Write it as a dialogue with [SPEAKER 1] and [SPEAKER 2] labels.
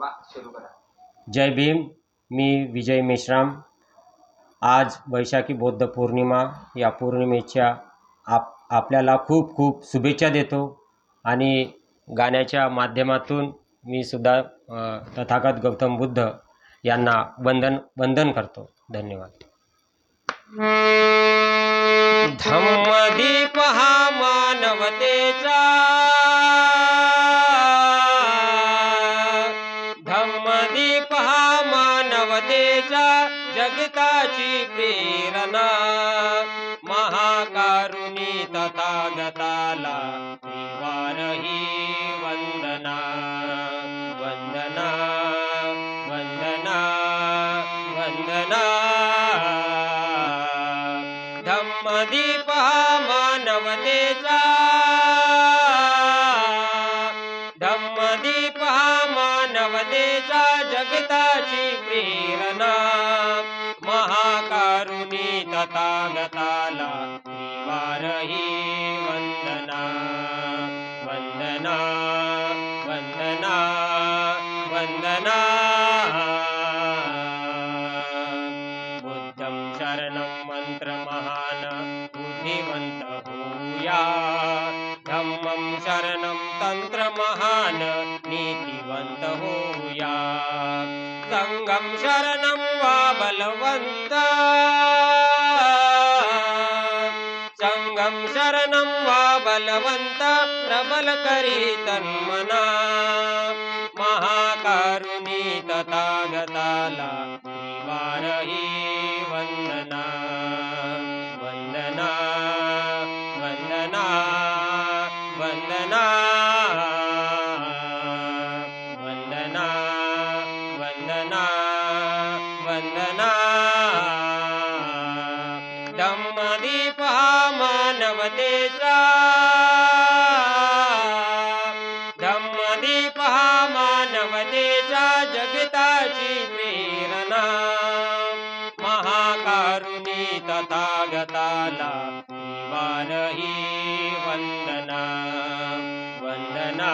[SPEAKER 1] सुरू करा.
[SPEAKER 2] जय भीम. मी विजय मेश्राम. आज वैशाखी बौद्ध पौर्णिमा या पौर्णिमेच्या आपल्याला खूप खूप शुभेच्छा देतो आणि गाण्याच्या माध्यमातून मी सुद्धा तथागत गौतम बुद्ध यांना वंदन करतो. धन्यवाद. धम्मदीप हा मानवतेचा, धम्मदीप हा मानवतेचा जगताची प्रेरणा, महाकारुणी तथागताला त्रिवारही वंदना. वंदना वंदना वंदना. धम्मदीप हा मानवतेचा, धम्मदीप हा मानवतेचा जगताची प्रेरणा, महाकारुणी तथागताला त्रिवारही वंदना. वंदना वंदना वंदना. बुद्धं शरणं मंत्रमहान बुद्धिवंत होऊया, धम्मं शरणं तंत्रमहान नीतिवंत होऊया, संघं शरणं वा बलवंत, संघं शरणं वा बलवंत प्रबल करी तन्मना, महाकारुणी तथागताला त्रिवारही वंदना. वंदना वंदना वंदना. वंदना वंदना वंदना. धम्मदीप हा मानवतेचा, धम्मदीप हा मानवतेचा जगताची प्रेरणा, महाकारुणी तथागताला त्रिवारही वंदना. वंदना